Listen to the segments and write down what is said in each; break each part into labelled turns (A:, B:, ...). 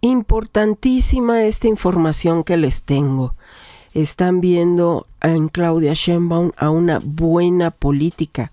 A: Importantísima esta información que les tengo. Están viendo en Claudia Sheinbaum a una buena política.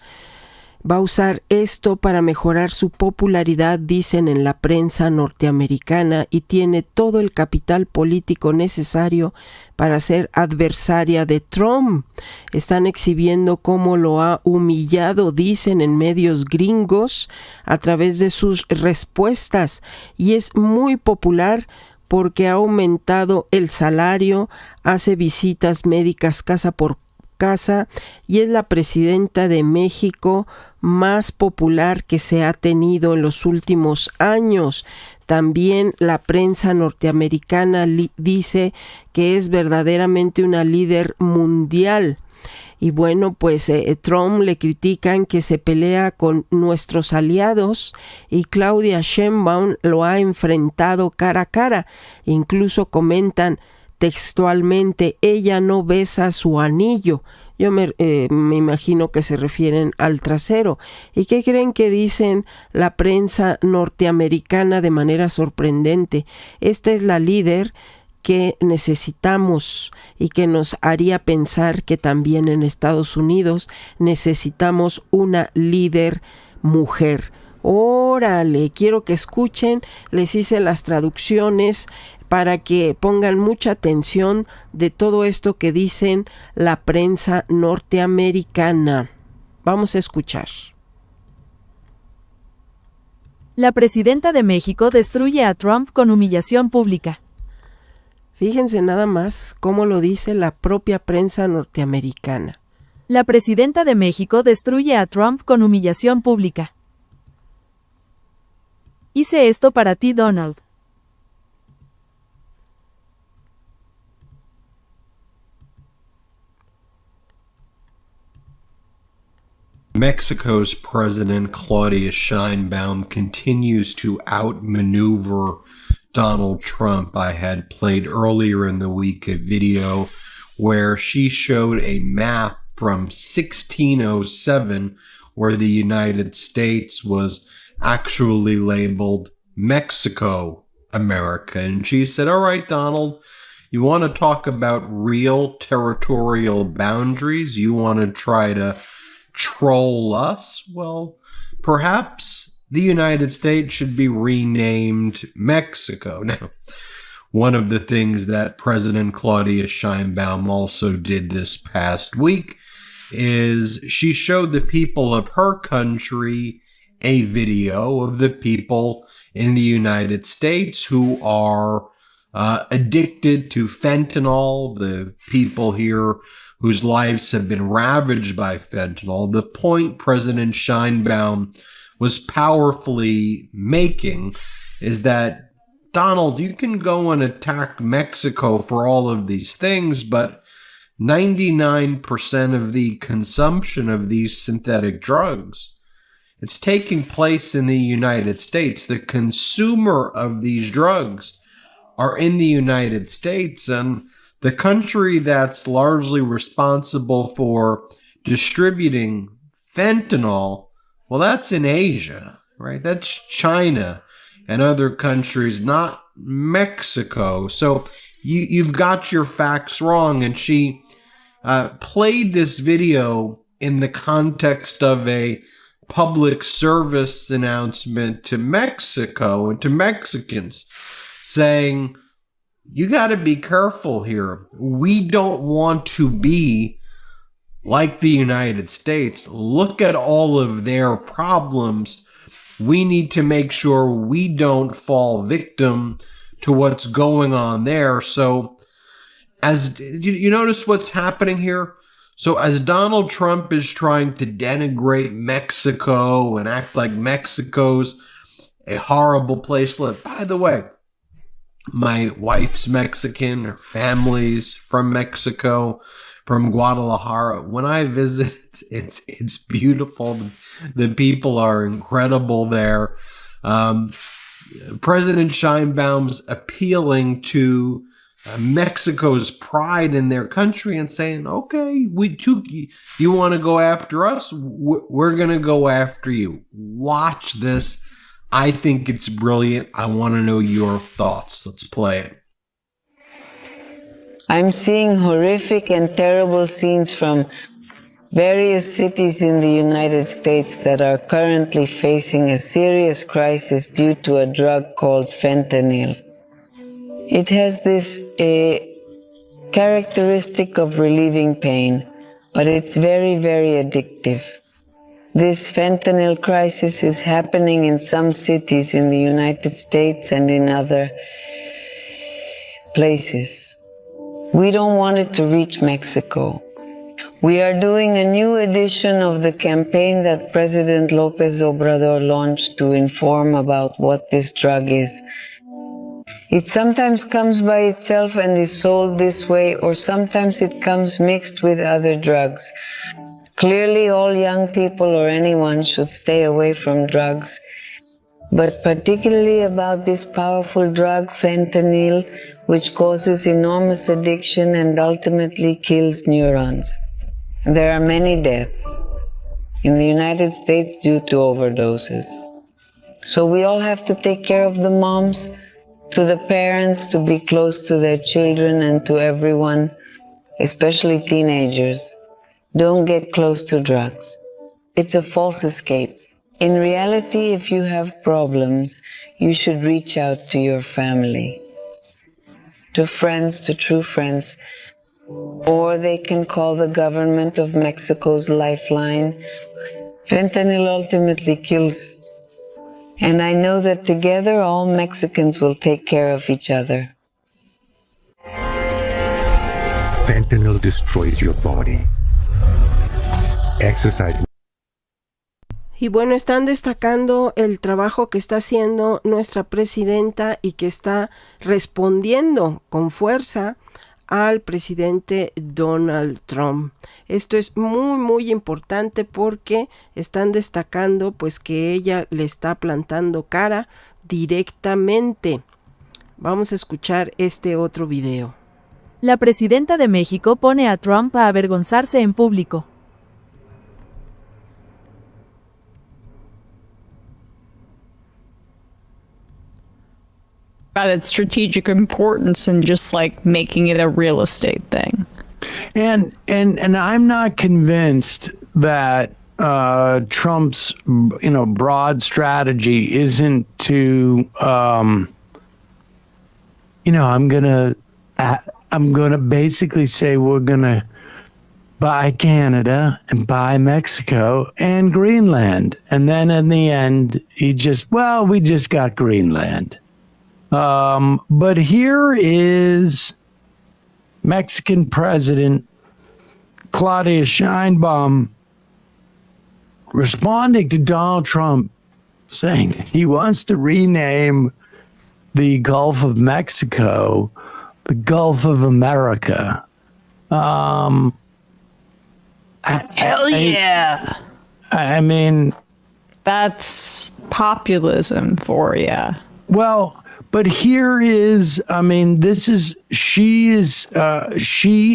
A: Va a usar esto para mejorar su popularidad, dicen en la prensa norteamericana, y tiene todo el capital político necesario para ser adversaria de Trump. Están exhibiendo cómo lo ha humillado, dicen en medios gringos, a través de sus respuestas, y es muy popular porque ha aumentado el salario, hace visitas médicas casa por casa y es la presidenta de México más popular que se ha tenido en los últimos años. También la prensa norteamericana dice que es verdaderamente una líder mundial. Y bueno, pues Trump le critican que se pelea con nuestros aliados y Claudia Sheinbaum lo ha enfrentado cara a cara. Incluso comentan textualmente, ella no besa su anillo. Yo me imagino que se refieren al trasero. ¿Y qué creen que dicen la prensa norteamericana de manera sorprendente? Esta es la líder que necesitamos y que nos haría pensar que también en Estados Unidos necesitamos una líder mujer. Órale, quiero que escuchen, les hice las traducciones para que pongan mucha atención de todo esto que dicen la prensa norteamericana. Vamos a escuchar.
B: La presidenta de México destruye a Trump con humillación pública.
A: Fíjense nada más cómo lo dice la propia prensa norteamericana.
B: La presidenta de México destruye a Trump con humillación pública. Hice esto para ti, Donald.
C: Mexico's President Claudia Sheinbaum continues to outmaneuver Donald Trump. I had played earlier in the week a video where she showed a map from 1607 where the United States was actually labeled Mexico America. And she said, all right, Donald, you want to talk about real territorial boundaries? You want to try to troll us? Well, perhaps the United States should be renamed Mexico. Now, one of the things that President Claudia Sheinbaum also did this past week is she showed the people of her country a video of the people in the United States who are addicted to fentanyl, the people here whose lives have been ravaged by fentanyl. The point President Sheinbaum was powerfully making is that, Donald, you can go and attack Mexico for all of these things, but 99% of the consumption of these synthetic drugs, it's taking place in the United States. The consumer of these drugs are in the United States, and the country that's largely responsible for distributing fentanyl, well, that's in Asia, right? That's China and other countries, not Mexico. So you've got your facts wrong. And she played this video in the context of a public service announcement to Mexico and to Mexicans, saying, you got to be careful here. We don't want to be like the United States. Look at all of their problems. We need to make sure we don't fall victim to what's going on there. So as you notice what's happening here? So as Donald Trump is trying to denigrate Mexico and act like Mexico's a horrible place to live. By the way, my wife's Mexican, her family's from Mexico, from Guadalajara. When I visit, it's beautiful. The people are incredible there. President Sheinbaum's appealing to Mexico's pride in their country and saying, okay, you want to go after us? We're going to go after you. Watch this I think it's brilliant. I want to know your thoughts. Let's play it.
D: I'm seeing horrific and terrible scenes from various cities in the United States that are currently facing a serious crisis due to a drug called fentanyl. It has this characteristic of relieving pain, but it's very, very addictive. This fentanyl crisis is happening in some cities in the United States and in other places. We don't want it to reach Mexico. We are doing a new edition of the campaign that President López Obrador launched to inform about what this drug is. It sometimes comes by itself and is sold this way, or sometimes it comes mixed with other drugs. Clearly, all young people or anyone should stay away from drugs, but particularly about this powerful drug, fentanyl, which causes enormous addiction and ultimately kills neurons. There are many deaths in the United States due to overdoses. So we all have to take care of the moms, to the parents, to be close to their children and to everyone, especially teenagers. Don't get close to drugs. It's a false escape. In reality, if you have problems, you should reach out to your family, to friends, to true friends, or they can call the government of Mexico's lifeline. Fentanyl ultimately kills. And I know that together all Mexicans will take care of each other.
E: Fentanyl destroys your body. Exercise.
A: Y bueno, están destacando el trabajo que está haciendo nuestra presidenta y que está respondiendo con fuerza al presidente Donald Trump. Esto es muy muy importante porque están destacando pues que ella le está plantando cara directamente. Vamos a escuchar este otro video.
B: La presidenta de México pone a Trump a avergonzarse en público.
F: About its strategic importance and just like making it a real estate thing.
G: And I'm not convinced that Trump's broad strategy isn't to I'm gonna basically say we're gonna buy Canada and buy Mexico and Greenland, and then in the end we just got Greenland. But here is Mexican President Claudia Sheinbaum responding to Donald Trump, saying he wants to rename the Gulf of Mexico the Gulf of America.
F: Hell yeah.
G: I mean,
F: that's populism for you.
G: Well, but here is, she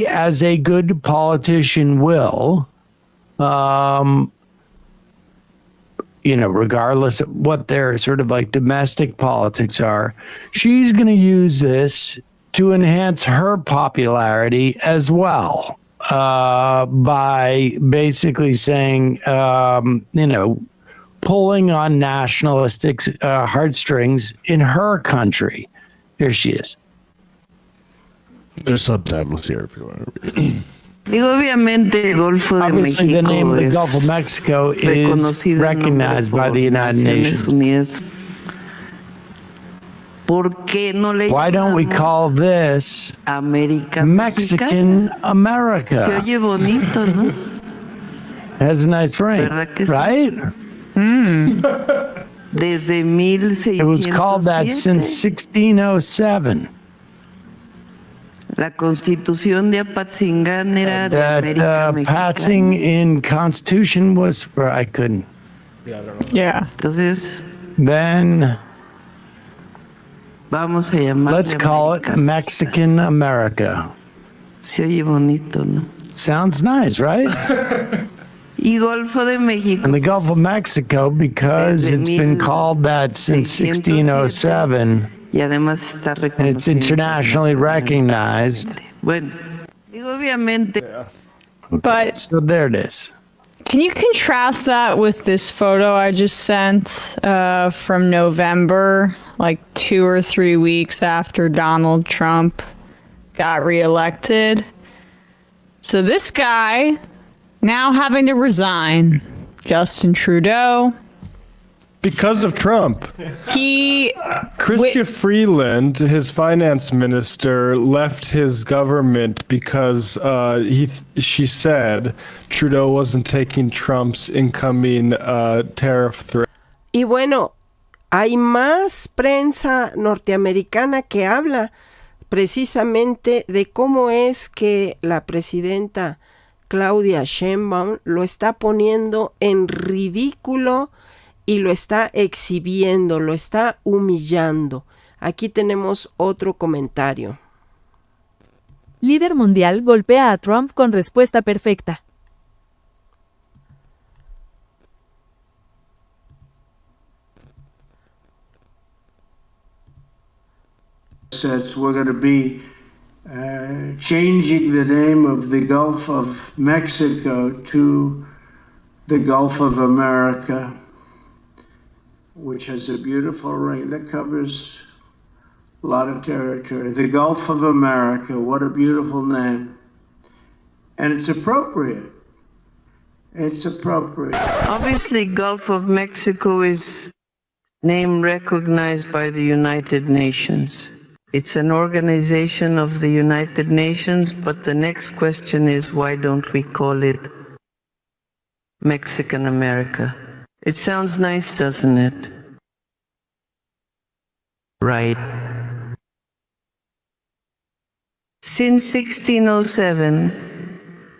G: as a good politician will, regardless of what their sort of like domestic politics are, she's going to use this to enhance her popularity as well, by basically saying, pulling on nationalistic heartstrings in her country. Here she is.
H: There's subtitles here if you want to read.
G: Obviously, the name of the Gulf of Mexico is recognized by the United Nations. Why don't we call this Mexican America? Has a nice ring, right? It was called that since 1607. That passing in Constitution was for, I couldn't.
H: Yeah, I don't know.
F: Yeah.
G: Then let's call it Mexican America. Sounds nice, right?
D: Y Golfo de México.
G: And the Gulf of Mexico, because it's been called that since 1607,
D: Y además está
G: and it's internationally recognized.
D: Bueno, y obviamente.
F: But
G: So there it is.
F: can you contrast that with this photo I just sent from November, like 2 or 3 weeks after Donald Trump got reelected? So this guy now having to resign, Justin Trudeau.
H: Because of Trump. Chrystia Freeland, his finance minister, left his government because she said Trudeau wasn't taking Trump's incoming tariff threat.
A: Y bueno, hay más prensa norteamericana que habla precisamente de cómo es que la presidenta Claudia Sheinbaum lo está poniendo en ridículo y lo está exhibiendo, lo está humillando. Aquí tenemos otro comentario.
B: Líder mundial golpea a Trump con respuesta perfecta.
I: Says we're going to be changing the name of the Gulf of Mexico to the Gulf of America, which has a beautiful ring that covers a lot of territory. The Gulf of America, what a beautiful name. And it's appropriate. It's appropriate.
D: Obviously, Gulf of Mexico is name recognized by the United Nations. It's an organization of the United Nations, but the next question is, why don't we call it Mexican America? It sounds nice, doesn't it? Right. Since 1607,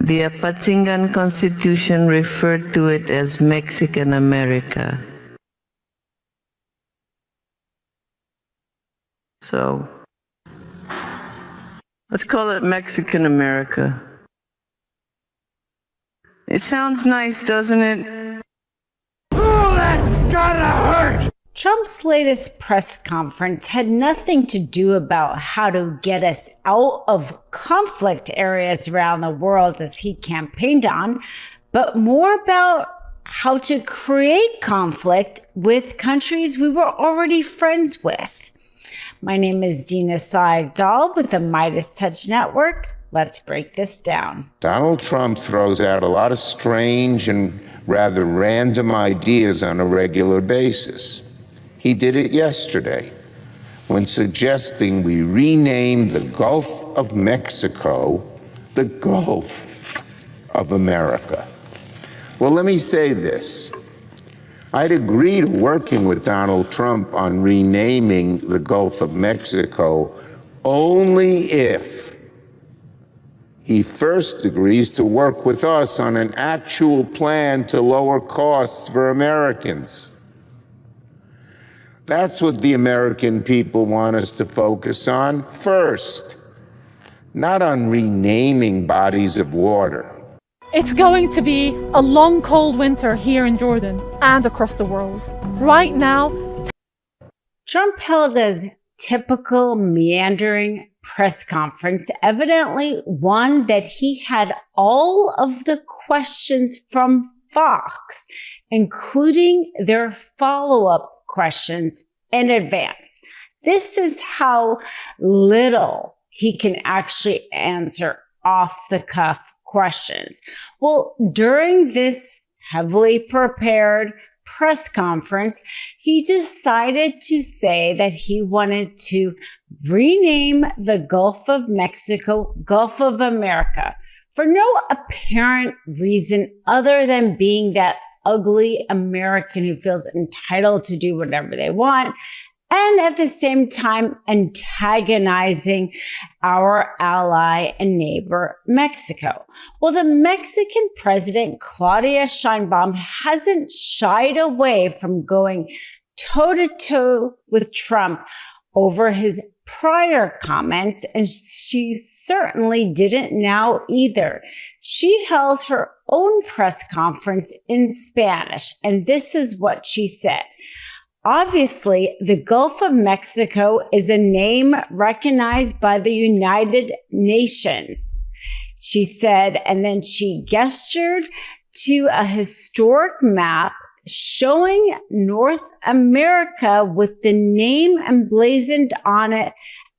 D: the Apatingan Constitution referred to it as Mexican America. So, let's call it Mexican America. It sounds nice, doesn't it?
J: Trump's latest press conference had nothing to do about how to get us out of conflict areas around the world as he campaigned on, but more about how to create conflict with countries we were already friends with. My name is Dina Saigdal with the Midas Touch Network. Let's break this down.
K: Donald Trump throws out a lot of strange and rather random ideas on a regular basis. He did it yesterday when suggesting we rename the Gulf of Mexico the Gulf of America. Well, let me say this. I'd agree to working with Donald Trump on renaming the Gulf of Mexico only if he first agrees to work with us on an actual plan to lower costs for Americans. That's what the American people want us to focus on first, not on renaming bodies of water.
L: It's going to be a long, cold winter here in Jordan and across the world. Right now,
J: Trump held a typical meandering press conference, evidently one that he had all of the questions from Fox, including their follow-up questions in advance. This is how little he can actually answer off-the-cuff questions. Well, during this heavily prepared press conference, he decided to say that he wanted to rename the Gulf of Mexico, Gulf of America, for no apparent reason other than being that ugly American who feels entitled to do whatever they want, and at the same time antagonizing our ally and neighbor, Mexico. Well, the Mexican president, Claudia Sheinbaum, hasn't shied away from going toe-to-toe with Trump over his prior comments, and she certainly didn't now either. She held her own press conference in Spanish, and this is what she said. Obviously, the Gulf of Mexico is a name recognized by the United Nations, she said, and then she gestured to a historic map showing North America with the name emblazoned on it,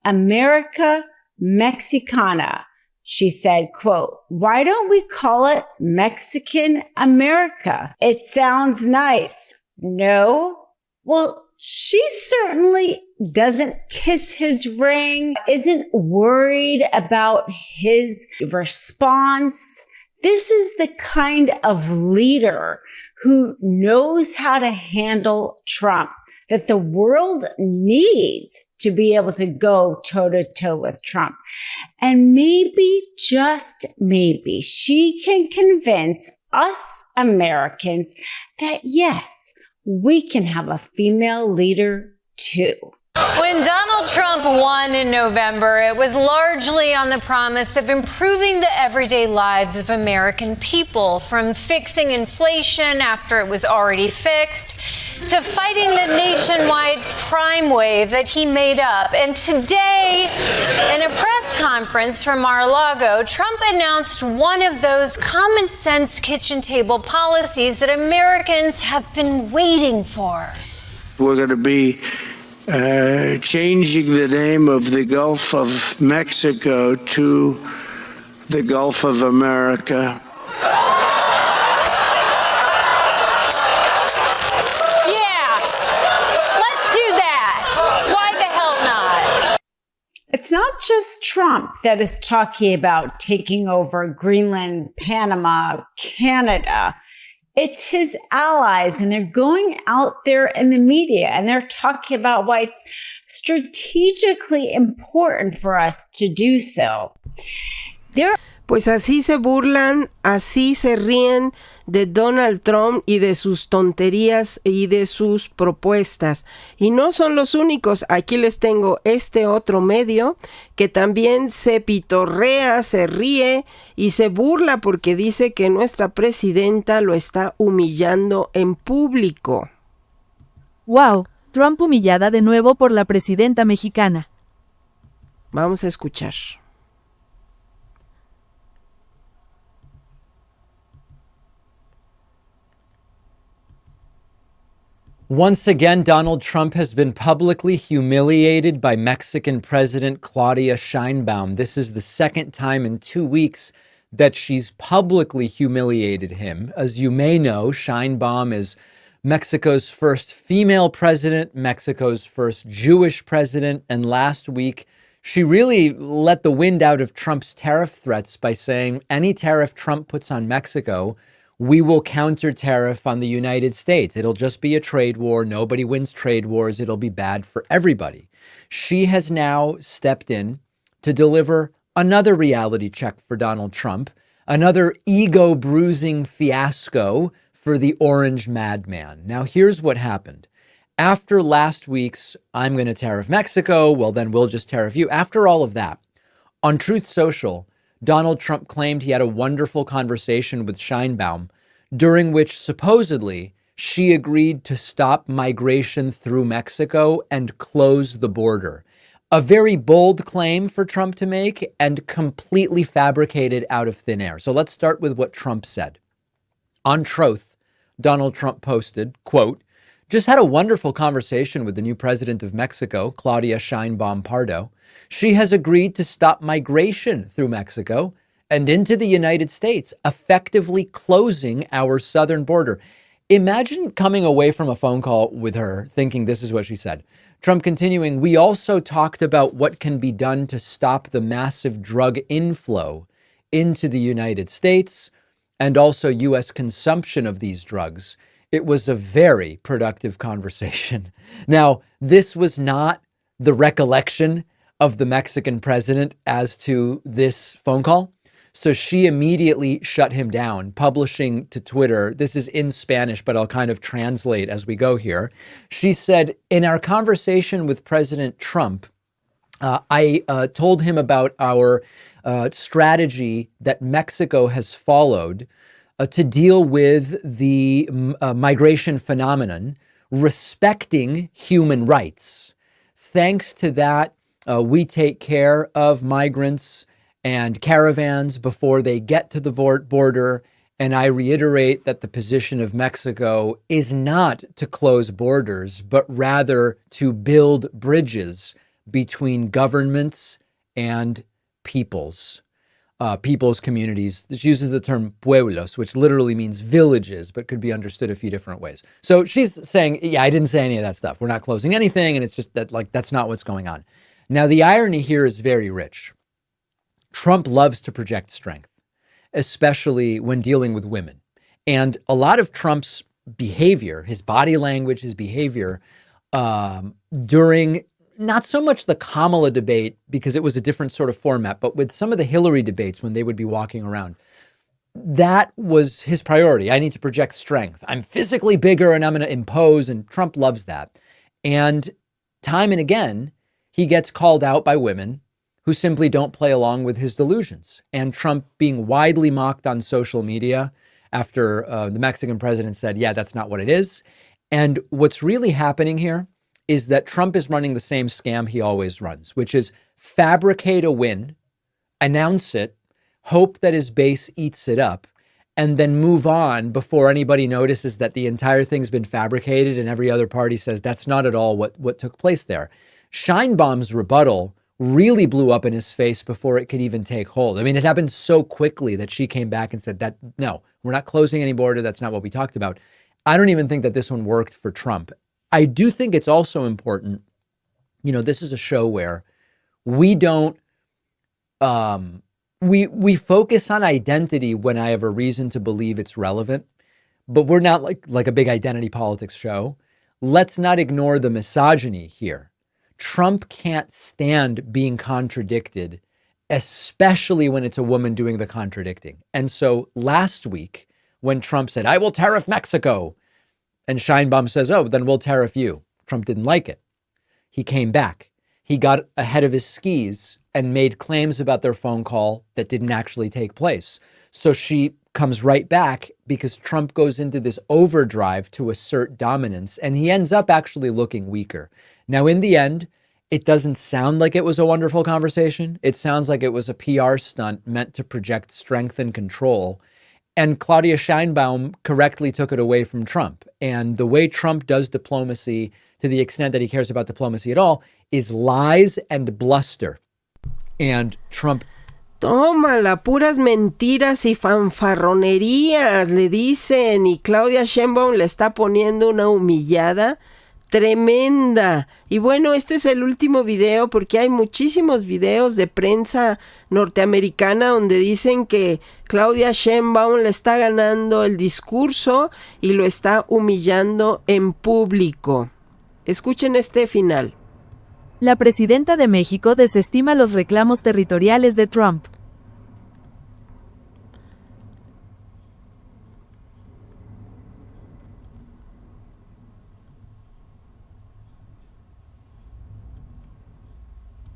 J: America Mexicana. She said, quote, "Why don't we call it Mexican America? It sounds nice." No? Well, she certainly doesn't kiss his ring, isn't worried about his response. This is the kind of leader who knows how to handle Trump, that the world needs to be able to go toe-to-toe with Trump. And maybe, just maybe, she can convince us Americans that, yes, we can have a female leader too.
M: When Donald Trump won in November, it was largely on the promise of improving the everyday lives of American people, from fixing inflation after it was already fixed, to fighting the nationwide crime wave that he made up. And today, in a press conference from Mar-a-Lago, Trump announced one of those common sense kitchen table policies that Americans have been waiting for.
I: We're going to be changing the name of the Gulf of Mexico to the Gulf of America.
J: It's not just Trump that is talking about taking over Greenland, Panama, Canada. It's his allies, and they're going out there in the media, and they're talking about why it's strategically important for us to do so.
A: Pues así se burlan, así se ríen de Donald Trump y de sus tonterías y de sus propuestas. Y no son los únicos. Aquí les tengo este otro medio que también se pitorrea, se ríe y se burla porque dice que nuestra presidenta lo está humillando en público.
B: ¡Wow! Trump humillada de nuevo por la presidenta mexicana.
A: Vamos a escuchar.
N: Once again, Donald Trump has been publicly humiliated by Mexican President Claudia Sheinbaum. This is the second time in 2 weeks that she's publicly humiliated him. As you may know, Sheinbaum is Mexico's first female president, Mexico's first Jewish president, and last week she really let the wind out of Trump's tariff threats by saying any tariff Trump puts on Mexico, we will counter tariff on the United States. It'll just be a trade war. Nobody wins trade wars. It'll be bad for everybody. She has now stepped in to deliver another reality check for Donald Trump, another ego-bruising fiasco for the orange madman. Now, here's what happened. After last week's, I'm going to tariff Mexico, well, then we'll just tariff you. After all of that, on Truth Social, Donald Trump claimed he had a wonderful conversation with Sheinbaum, during which supposedly she agreed to stop migration through Mexico and close the border. A very bold claim for Trump to make and completely fabricated out of thin air. So let's start with what Trump said. On Truth, Donald Trump posted, quote, "Just had a wonderful conversation with the new president of Mexico, Claudia Sheinbaum Pardo. She has agreed to stop migration through Mexico and into the United States, effectively closing our southern border." Imagine coming away from a phone call with her thinking this is what she said. Trump continuing, "We also talked about what can be done to stop the massive drug inflow into the United States and also U.S. consumption of these drugs. It was a very productive conversation." Now, this was not the recollection of the Mexican president as to this phone call. So she immediately shut him down, publishing to Twitter. This is in Spanish, but I'll kind of translate as we go here. She said, "In our conversation with President Trump, I told him about our strategy that Mexico has followed to deal with the migration phenomenon, respecting human rights. Thanks to that, we take care of migrants and caravans before they get to the border. And I reiterate that the position of Mexico is not to close borders, but rather to build bridges between governments and peoples. People's communities. This uses the term pueblos, which literally means villages, but could be understood a few different ways. So she's saying, yeah, I didn't say any of that stuff. We're not closing anything. And it's just that, like, that's not what's going on. Now, the irony here is very rich. Trump loves to project strength, especially when dealing with women. And a lot of Trump's behavior, his body language, his behavior during not so much the Kamala debate, because it was a different sort of format, but with some of the Hillary debates when they would be walking around, that was his priority. I need to project strength. I'm physically bigger and I'm going to impose, and Trump loves that. And time and again, he gets called out by women who simply don't play along with his delusions. And Trump being widely mocked on social media after the Mexican president said, yeah, that's not what it is. And what's really happening here is that Trump is running the same scam he always runs, which is fabricate a win, announce it, hope that his base eats it up, and then move on before anybody notices that the entire thing's been fabricated and every other party says that's not at all what took place there. Sheinbaum's rebuttal really blew up in his face before it could even take hold. I mean, it happened so quickly that she came back and said that, no, we're not closing any border. That's not what we talked about. I don't even think that this one worked for Trump. I do think it's also important, you know, this is a show where we don't, we focus on identity when I have a reason to believe it's relevant, but we're not like a big identity politics show. Let's not ignore the misogyny here. Trump can't stand being contradicted, especially when it's a woman doing the contradicting. And so last week, when Trump said, I will tariff Mexico, and Sheinbaum says, oh, then we'll tariff you. Trump didn't like it. He came back. He got ahead of his skis and made claims about their phone call that didn't actually take place. So she comes right back because Trump goes into this overdrive to assert dominance, and he ends up actually looking weaker. Now, in the end, it doesn't sound like it was a wonderful conversation. It sounds like it was a PR stunt meant to project strength and control. And Claudia Sheinbaum correctly took it away from Trump. And the way Trump does diplomacy, to the extent that he cares about diplomacy at all, is lies and bluster. And Trump...
A: Tómala, puras mentiras y fanfarronerías, le dicen. Y Claudia Sheinbaum le está poniendo una humillada tremenda. Y bueno, este es el último video porque hay muchísimos videos de prensa norteamericana donde dicen que Claudia Sheinbaum le está ganando el discurso y lo está humillando en público. Escuchen este final.
B: La presidenta de México desestima los reclamos territoriales de Trump.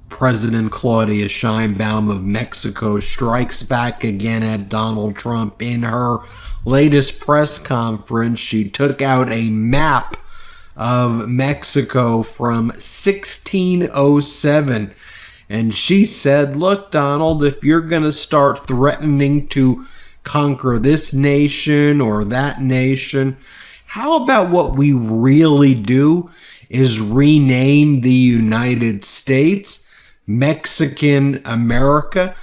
C: President Claudia Sheinbaum of Mexico strikes back again at Donald Trump. In her latest press conference, she took out a map of Mexico from 1607. And she said, look, Donald, if you're going to start threatening to conquer this nation or that nation, how about what we really do is rename the United States Mexican America,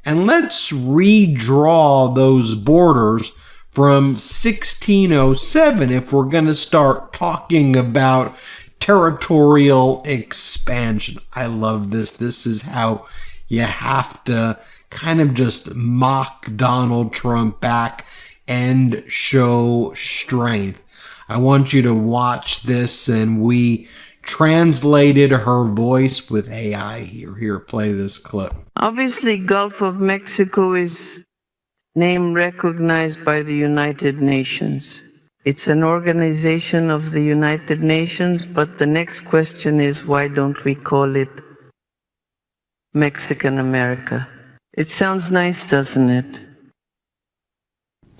C: and let's redraw those borders from 1607 if we're going to start talking about territorial expansion. I love this. This is how you have to kind of just mock Donald Trump back and show strength. I want you to watch this, and we translated her voice with AI here. Here, play this clip.
D: Obviously, Gulf of Mexico is name recognized by the United Nations. It's an organization of the United Nations, but the next question is, why don't we call it Mexican America? It sounds nice, doesn't it?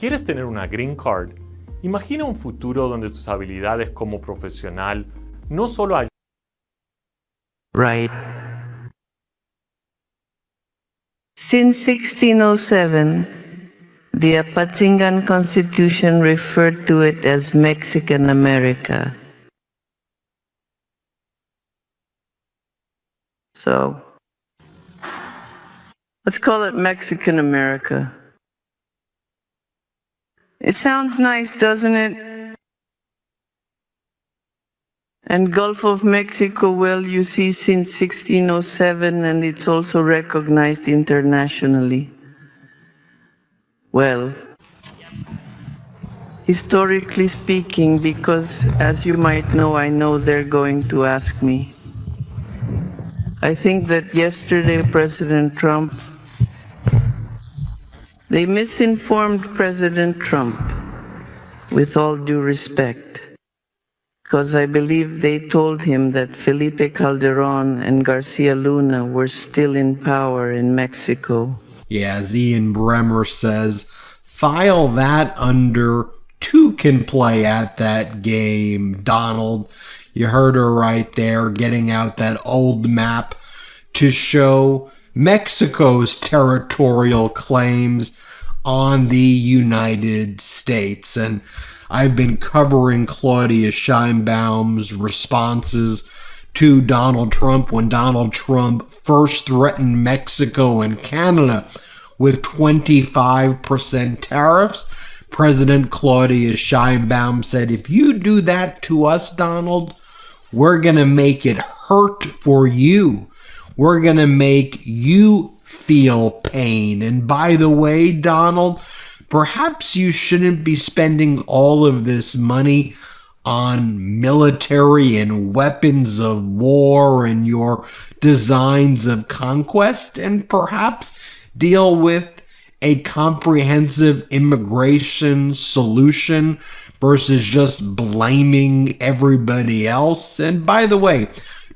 O: ¿Quieres tener una green card? Imagina un futuro donde tus habilidades como profesional no solo ayudan.
D: Right. Since 1607, the Apatingan Constitution referred to it as Mexican America. So, let's call it Mexican America. It sounds nice, doesn't it? And Gulf of Mexico, well, you see, since 1607, and it's also recognized internationally. Well, historically speaking, because as you might know, I know they're going to ask me. I think that yesterday President Trump, they misinformed President Trump, with all due respect, because I believe they told him that Felipe Calderon and Garcia Luna were still in power in Mexico.
C: Yeah, as Ian Bremmer says, file that under two can play at that game, Donald. You heard her right there, getting out that old map to show Mexico's territorial claims on the United States. And I've been covering Claudia Sheinbaum's responses to Donald Trump when Donald Trump first threatened Mexico and Canada with 25% tariffs. President Claudia Sheinbaum said, if you do that to us, Donald, we're going to make it hurt for you. We're going to make you feel pain. And by the way, Donald, perhaps you shouldn't be spending all of this money on military and weapons of war and your designs of conquest, and perhaps deal with a comprehensive immigration solution versus just blaming everybody else. And by the way,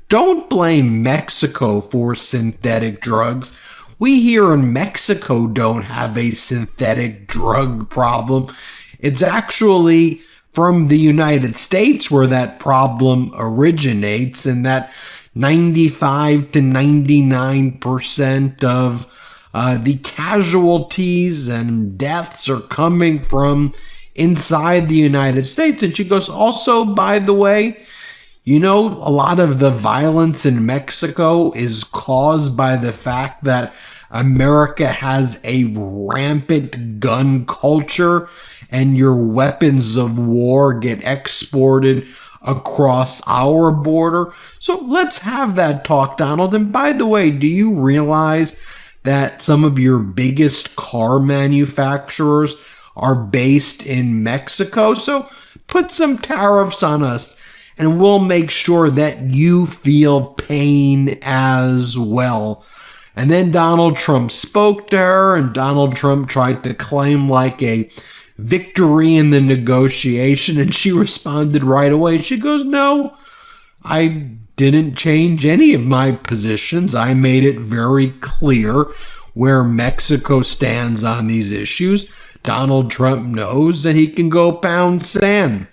C: don't blame Mexico for synthetic drugs. We here in Mexico don't have a synthetic drug problem. It's actually from the United States where that problem originates, and that 95 to 99% of the casualties and deaths are coming from inside the United States. And she goes, also, by the way, you know, a lot of the violence in Mexico is caused by the fact that America has a rampant gun culture and your weapons of war get exported across our border. So let's have that talk, Donald. And by the way, do you realize that some of your biggest car manufacturers are based in Mexico? So put some tariffs on us and we'll make sure that you feel pain as well. And then Donald Trump spoke to her, and Donald Trump tried to claim like a victory in the negotiation, and she responded right away. She goes, no, I didn't change any of my positions. I made it very clear where Mexico stands on these issues. Donald Trump knows that he can go pound sand.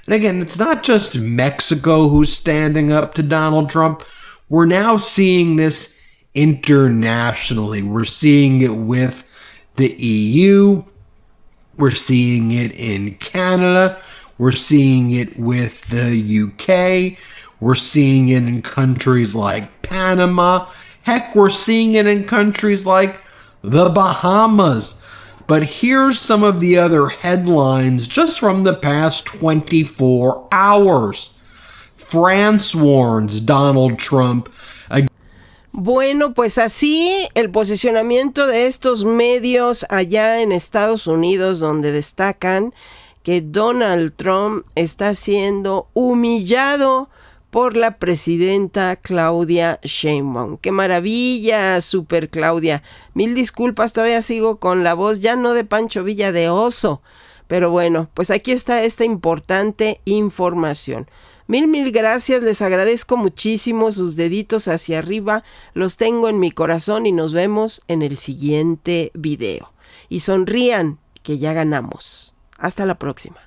C: And again, it's not just Mexico who's standing up to Donald Trump. We're now seeing this internationally. We're seeing it with the EU. We're seeing it in Canada. We're seeing it with the UK. We're seeing it in countries like Panama. Heck, we're seeing it in countries like the Bahamas. But here's some of the other headlines just from the past 24 hours. France warns Donald Trump.
A: Bueno, pues así el posicionamiento de estos medios allá en Estados Unidos, donde destacan que Donald Trump está siendo humillado por la presidenta Claudia Sheinbaum. ¡Qué maravilla, super Claudia! Mil disculpas, todavía sigo con la voz, ya no de Pancho Villa, de oso. Pero bueno, pues aquí está esta importante información. Mil gracias, les agradezco muchísimo sus deditos hacia arriba, los tengo en mi corazón y nos vemos en el siguiente video. Y sonrían que ya ganamos. Hasta la próxima.